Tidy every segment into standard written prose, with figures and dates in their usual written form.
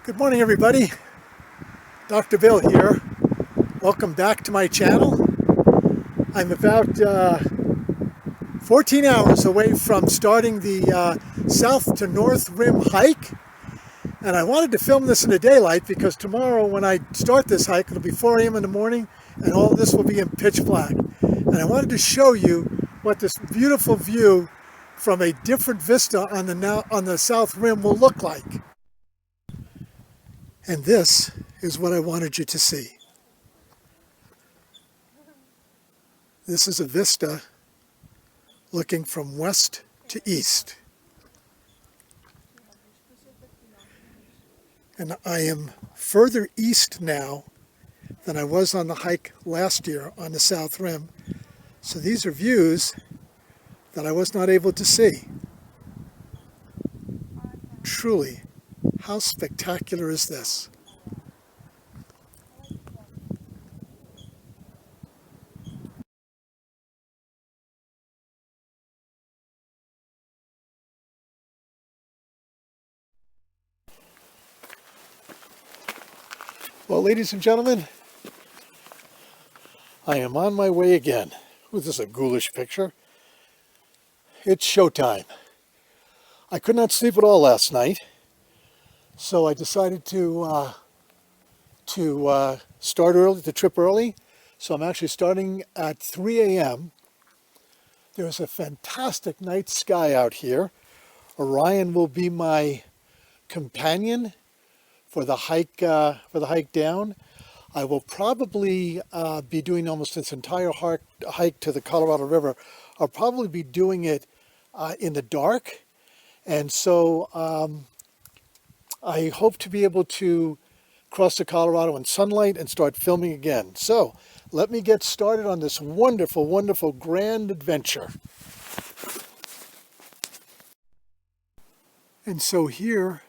Good morning, everybody. Dr. Bill here. Welcome back to my channel. I'm about 14 hours away from starting the South to North Rim hike. And I wanted to film this in the daylight because tomorrow when I start this hike, it'll be 4 a.m. in the morning and all this will be in pitch black. And I wanted to show you what this beautiful view from a different vista on the South Rim will look like. And this is what I wanted you to see. This is a vista looking from west to east. And I am further east now than I was on the hike last year on the South Rim. So these are views that I was not able to see. Truly, how spectacular is this? Well, ladies and gentlemen, I am on my way again. Was this a ghoulish picture? It's showtime. I could not sleep at all last night, so I decided to start early, to trip early. So I'm actually starting at 3 a.m. There's a fantastic night sky out here. Orion will be my companion for the hike down. I will probably be doing almost this entire hike to the Colorado River. I'll probably be doing it in the dark, and so I hope to be able to cross the Colorado in sunlight and start filming again. So let me get started on this wonderful, wonderful grand adventure. And so here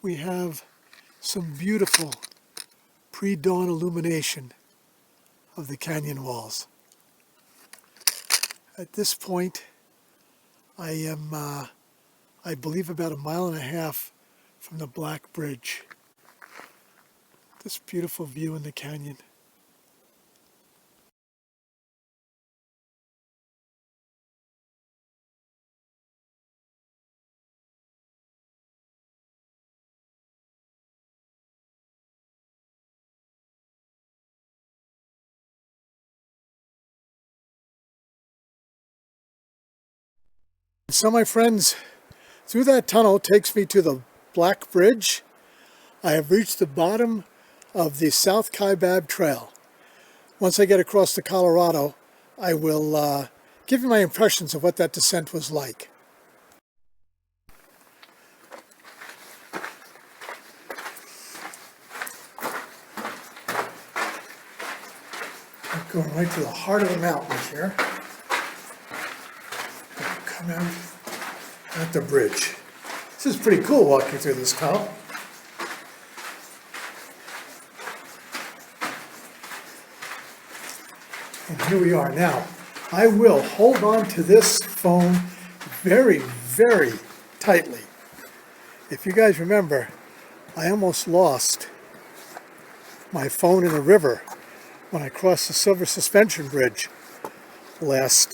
we have some beautiful pre-dawn illumination of the canyon walls. At this point, I am, I believe, about 1.5 miles from the Black Bridge. This beautiful view in the canyon. So my friends, through that tunnel takes me to the Black Bridge. I have reached the bottom of the South Kaibab Trail. Once I get across the Colorado, I will give you my impressions of what that descent was like. I'm going right to the heart of the mountains here. Come out at the bridge. This is pretty cool walking through this tunnel. And here we are now. I will hold on to this phone very, very tightly. If you guys remember, I almost lost my phone in a river when I crossed the Silver Suspension Bridge last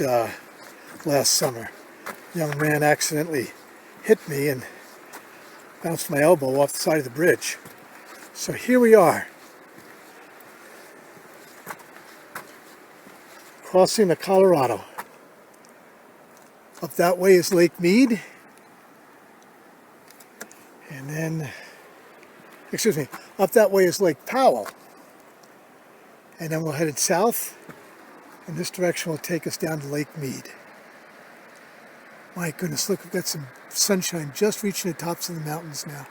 summer. A young man accidentally hit me and bounced my elbow off the side of the bridge. So here we are, crossing the Colorado. Up that way is Lake Mead, and then, up that way is Lake Powell, and then we'll head south, and this direction will take us down to Lake Mead. My goodness, look, we've got some sunshine just reaching the tops of the mountains now.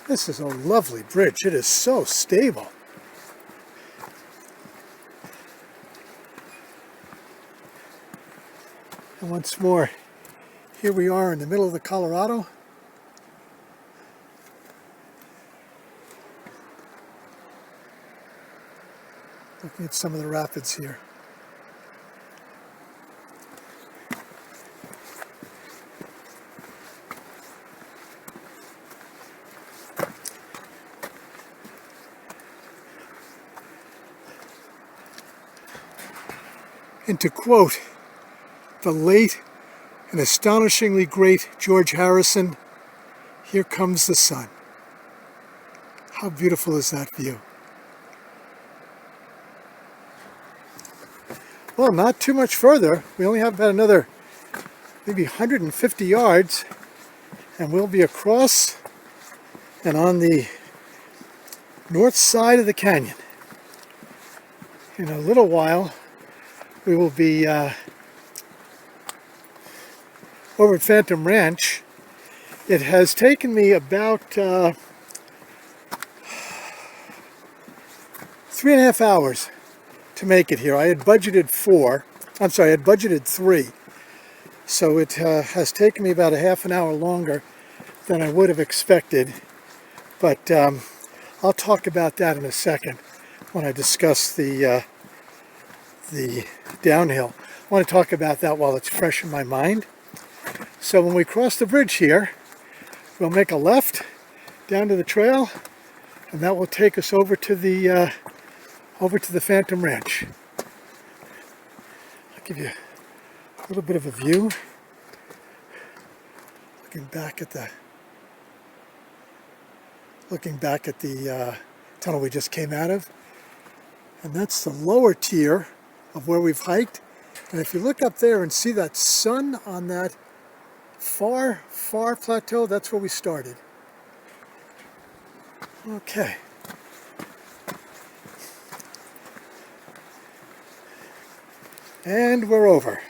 This is a lovely bridge. It is so stable. And once more, here we are in the middle of the Colorado. Looking at some of the rapids here. And to quote the late and astonishingly great George Harrison, "Here comes the sun." How beautiful is that view? Well, not too much further. We only have about another maybe 150 yards and we'll be across and on the north side of the canyon. In a little while we will be over at Phantom Ranch. It has taken me about 3.5 hours to make it here. I had budgeted 3. So it has taken me about a half an hour longer than I would have expected. But I'll talk about that in a second when I discuss the downhill. I want to talk about that while it's fresh in my mind. So when we cross the bridge here, we'll make a left down to the trail, and that will take us over to the Phantom Ranch. I'll give you a little bit of a view. Looking back at the tunnel we just came out of, and that's the lower tier of where we've hiked. And if you look up there and see that sun on that far plateau, that's where we started. Okay. And we're over.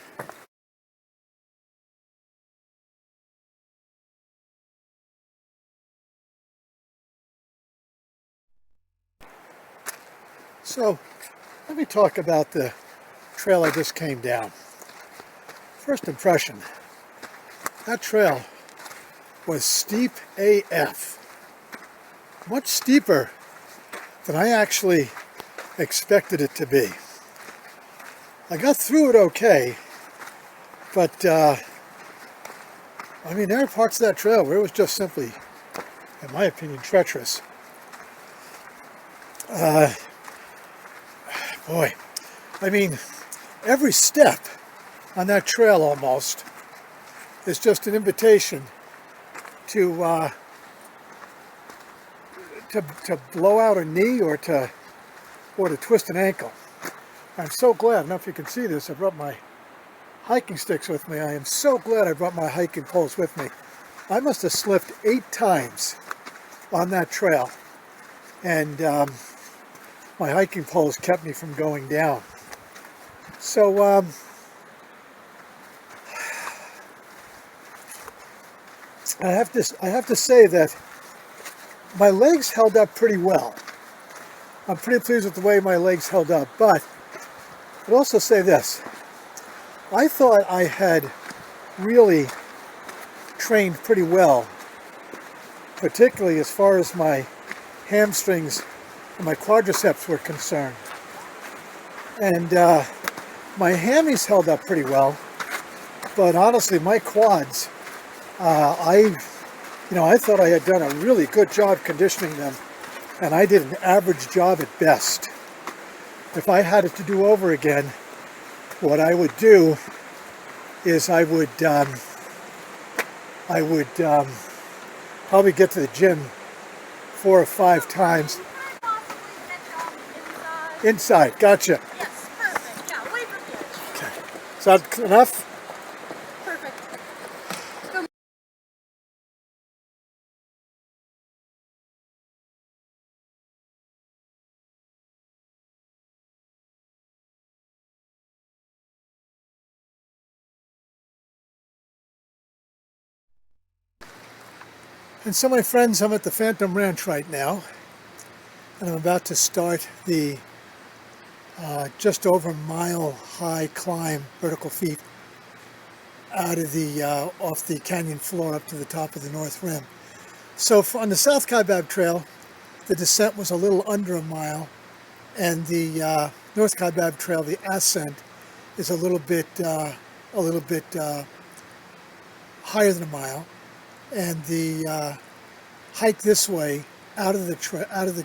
So, let me talk about the trail I just came down. First impression, that trail was steep AF. Much steeper than I actually expected it to be. I got through it okay, but I mean, there are parts of that trail where it was just simply, in my opinion, treacherous. Boy, I mean, every step on that trail almost is just an invitation to blow out a knee or to twist an ankle. I'm so glad, I don't know if you can see this, I brought my hiking sticks with me. I am so glad I brought my hiking poles with me. I must have slipped 8 times on that trail, and my hiking poles kept me from going down. So I have to say that my legs held up pretty well. I'm pretty pleased with the way my legs held up, but I'd also say this. I thought I had really trained pretty well, particularly as far as my hamstrings and my quadriceps were concerned. And my hammies held up pretty well, but honestly my quads, I thought I had done a really good job conditioning them, and I did an average job at best. If I had it to do over again, what I would do is I would probably get to the gym 4 or 5 times. Inside, gotcha. Yes, perfect. Yeah, away from the edge. Okay. Is that enough? Perfect. Go. And so my friends, I'm at the Phantom Ranch right now, and I'm about to start the just over mile high climb, vertical feet, out of the off the canyon floor up to the top of the north rim. So on the South Kaibab Trail, the descent was a little under a mile, and the North Kaibab Trail, the ascent, is a little bit higher than a mile, and the hike this way out of the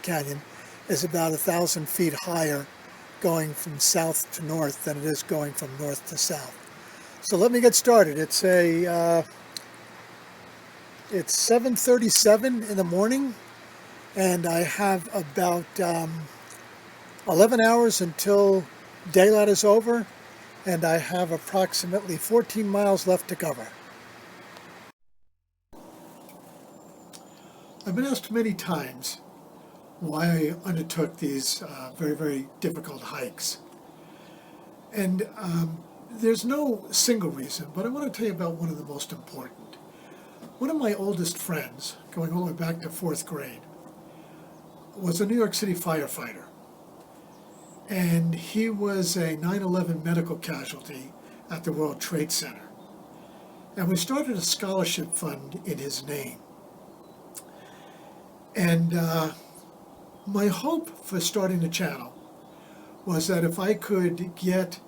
canyon is about 1,000 feet higher going from south to north than it is going from north to south. So let me get started. It's 7:37 in the morning, and I have about 11 hours until daylight is over, and I have approximately 14 miles left to cover. I've been asked many times why I undertook these very, very difficult hikes. And there's no single reason, but I want to tell you about one of the most important. One of my oldest friends, going all the way back to 4th grade, was a New York City firefighter. And he was a 9/11 medical casualty at the World Trade Center. And we started a scholarship fund in his name. And my hope for starting the channel was that if I could get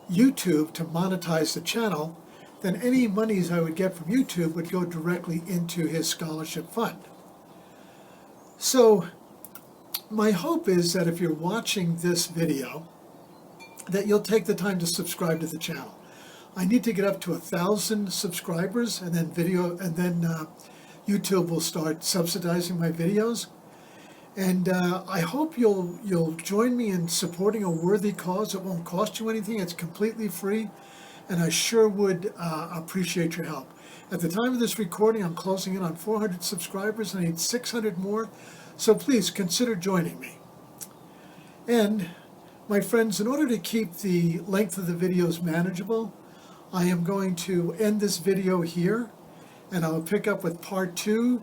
YouTube to monetize the channel, then any monies I would get from YouTube would go directly into his scholarship fund. So my hope is that if you're watching this video, that you'll take the time to subscribe to the channel. I need to get up to 1,000 subscribers, and then YouTube will start subsidizing my videos. And I hope you'll join me in supporting a worthy cause. It won't cost you anything. It's completely free, and I sure would appreciate your help. At the time of this recording, I'm closing in on 400 subscribers, and I need 600 more. So please consider joining me. And my friends, in order to keep the length of the videos manageable, I am going to end this video here, and I'll pick up with part 2,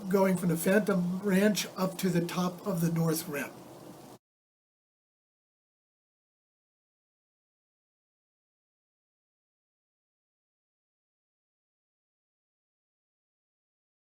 going from the Phantom Ranch up to the top of the North Rim.